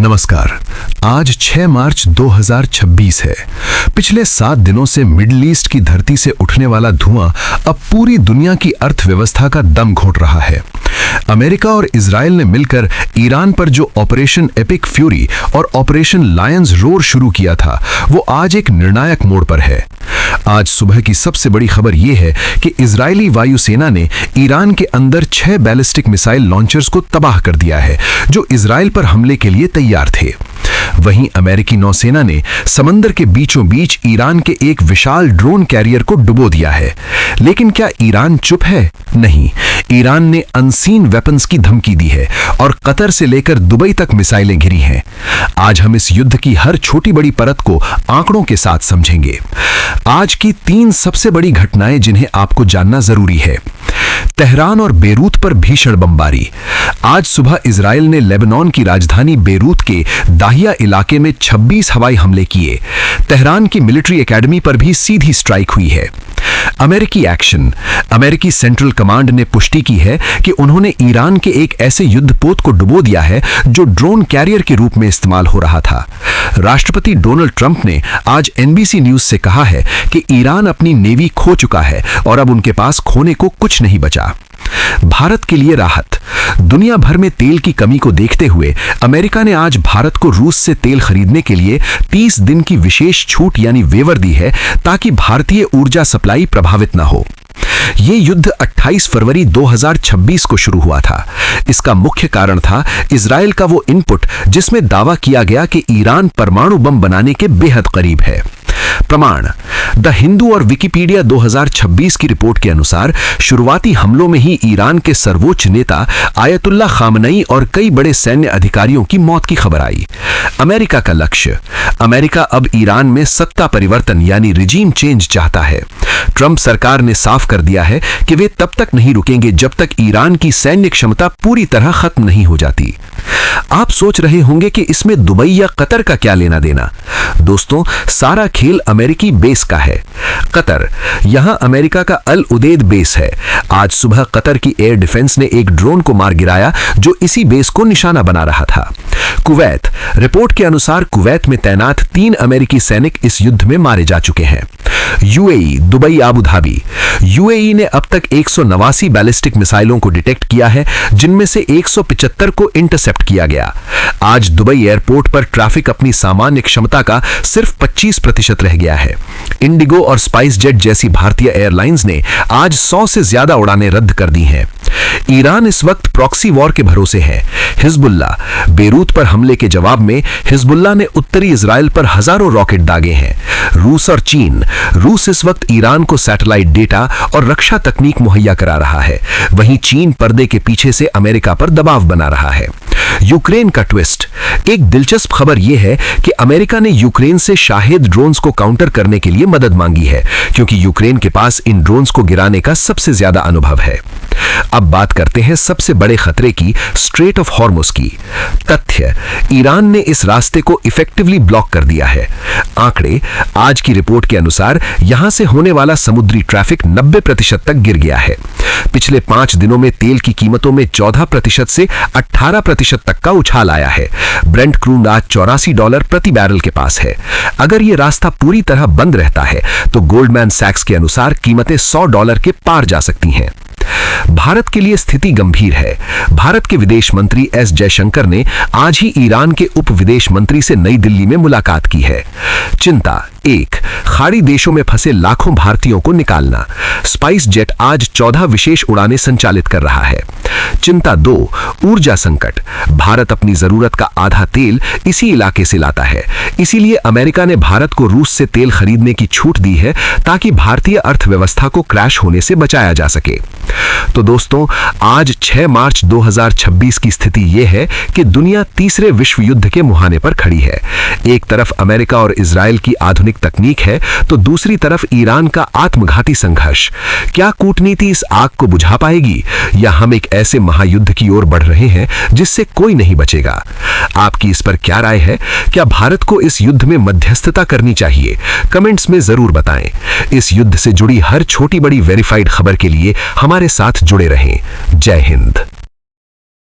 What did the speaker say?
नमस्कार। आज 6 मार्च 2026 है। पिछले 7 दिनों से मिडिल ईस्ट की धरती से उठने वाला धुआं अब पूरी दुनिया की अर्थव्यवस्था का दम घोंट रहा है। अमेरिका और इजराइल ने मिलकर ईरान पर जो ऑपरेशन एपिक फ्यूरी और ऑपरेशन लायंस रोर शुरू किया था, वो आज एक निर्णायक मोड़ पर है। आज सुबह की सबसे बड़ी खबर यह है कि इजरायली वायुसेना ने ईरान के अंदर 6 बैलिस्टिक मिसाइल लॉन्चर्स को तबाह कर दिया है, जो इजराइल पर हमले के लिए तैयार थे। वहीं अमेरिकी नौसेना ने समंदर के बीचों बीच ईरान के एक विशाल ड्रोन कैरियर को डुबो दिया है। लेकिन क्या ईरान चुप है? नहीं, ईरान ने अनसीन वेपन्स की धमकी दी है और कतर से लेकर दुबई तक मिसाइलें गिरी हैं। आज हम इस युद्ध की हर छोटी बड़ी परत को आंकड़ों के साथ समझेंगे। आज की 3 सबसे बड़ी घटनाएं जिन्हें आपको जानना जरूरी है। तेहरान और बेरूत पर भीषण बमबारी। आज सुबह इजराइल ने लेबनान की राजधानी बेरूत के दाहिया इलाके में 26 हवाई हमले किए। तेहरान की मिलिट्री एकेडमी पर भी सीधी स्ट्राइक हुई है। अमेरिकी एक्शन। अमेरिकी सेंट्रल कमांड ने पुष्टि की है कि उन्होंने ईरान के एक ऐसे युद्धपोत को डुबो दिया है जो ड्रोन कैरियर के रूप में इस्तेमाल हो रहा था। राष्ट्रपति डोनाल्ड ट्रंप ने आज एनबीसी न्यूज से कहा है कि ईरान अपनी नेवी खो चुका है और अब उनके पास खोने को कुछ नहीं बचा। भारत के लिए राहत। दुनिया भर में तेल की कमी को देखते हुए अमेरिका ने आज भारत को रूस से तेल खरीदने के लिए 30 दिन की विशेष छूट यानी वेवर दी है, ताकि भारतीय ऊर्जा सप्लाई प्रभावित न हो। ये युद्ध 28 फरवरी 2026 को शुरू हुआ था। इसका मुख्य कारण था इजराइल का वो इनपुट जिसमें दावा किया गया कि ईरान परमाणु बम बनाने के बेहद करीब है। प्रमाण। द हिंदू और विकिपीडिया 2026 की रिपोर्ट के अनुसार शुरुआती हमलों में ही ईरान के सर्वोच्च नेता आयतुल्ला खामनई और कई बड़े सैन्य अधिकारियों की मौत की खबर आई। अमेरिका का लक्ष्य। अमेरिका अब ईरान में सत्ता परिवर्तन यानी रिजीम चेंज चाहता है। ट्रंप सरकार ने साफ कर दिया है कि वे तब तक नहीं रुकेंगे जब तक ईरान की सैन्य क्षमता पूरी तरह खत्म नहीं हो जाती। आप सोच रहे होंगे कि इसमें दुबई या कतर का क्या लेना देना। दोस्तों, सारा खेल अमेरिकी बेस का है। कतर, यहां अमेरिका का अल उदेद बेस है। आज सुबह कतर की एयर डिफेंस ने एक ड्रोन को मार गिराया जो इसी बेस को निशाना बना रहा था। कुवैत। रिपोर्ट के अनुसार कुवैत में तैनात 3 अमेरिकी सैनिक इस युद्ध में मारे जा चुके हैं। UAE, Dubai, Abu Dhabi. UAE ने अब तक 189 बैलिस्टिक मिसाइलों को डिटेक्ट किया है, जिनमें से 175 को इंटरसेप्ट किया गया। आज दुबई एयरपोर्ट पर ट्रैफिक अपनी सामान्य क्षमता का सिर्फ 25% रह गया है। इंडिगो और स्पाइस जेट जैसी भारतीय एयरलाइंस ने आज 100 से ज्यादा उड़ानें रद्द कर दी हैं। ईरान इस वक्त प्रॉक्सी वॉर के भरोसे है। हिजबुल्ला। बेरूत पर हमले के जवाब में हिजबुल्ला ने उत्तरी इजराइल पर हजारों रॉकेट दागे हैं। रूस और चीन। रूस इस वक्त ईरान को सैटेलाइट डेटा और रक्षा तकनीक मुहैया करा रहा है। वहीं चीन पर्दे के पीछे से अमेरिका पर दबाव बना रहा है। यूक्रेन का ट्विस्ट। एक दिलचस्प खबर यह है कि अमेरिका ने यूक्रेन से शाहेद ड्रोन्स को काउंटर करने के लिए मदद मांगी है, क्योंकि यूक्रेन के पास इन ड्रोन्स को गिराने का सबसे ज्यादा अनुभव है। अब बात करते हैं सबसे बड़े खतरे की, स्ट्रेट ऑफ हॉर्मुज की। तथ्य। ईरान ने इस रास्ते को इफेक्टिवली ब्लॉक कर दिया है। आंकड़े। आज की रिपोर्ट के अनुसार यहां से होने वाला समुद्री ट्रैफिक 90% तक गिर गया है। पिछले 5 दिनों में तेल की कीमतों में 14% से 18% तक का उछाल आया है। ब्रेंट क्रूड आज $84 प्रति बैरल के पास है। अगर यह रास्ता पूरी तरह बंद रहता है तो गोल्डमैन सैक्स के अनुसार कीमतें $100 के पार जा सकती हैं। भारत के लिए स्थिति गंभीर है। भारत के विदेश मंत्री एस जयशंकर ने आज ही ईरान के उप विदेश मंत्री से नई दिल्ली में मुलाकात की है। चिंता। 1. खाड़ी देशों में फंसे लाखों भारतीयों को निकालना। स्पाइस जेट आज 14 विशेष उड़ानें संचालित कर रहा है। चिंता 2. ऊर्जा संकट। भारत अपनी जरूरत का आधा तेल इसी इलाके से लाता है, इसीलिए अमेरिका ने भारत को रूस से तेल खरीदने की छूट दी है, ताकि भारतीय अर्थव्यवस्था को क्रैश होने से बचाया जा सके। तो दोस्तों, आज 6 मार्च 2026 की स्थिति यह है कि दुनिया तीसरे विश्व युद्ध के मुहाने पर खड़ी है। एक तरफ अमेरिका और इजराइल की आधुनिक तकनीक है, तो दूसरी तरफ ईरान का आत्मघाती संघर्ष। क्या कूटनीति इस आग को बुझा पाएगी, या हम एक ऐसे महायुद्ध की ओर बढ़ रहे हैं जिससे कोई नहीं बचेगा? आपकी इस पर क्या राय है? क्या भारत को इस युद्ध में मध्यस्थता करनी चाहिए? कमेंट्स में जरूर बताएं। इस युद्ध से जुड़ी हर छोटी बड़ी वेरीफाइड खबर के लिए हमारे साथ जुड़े रहें। जय हिंद।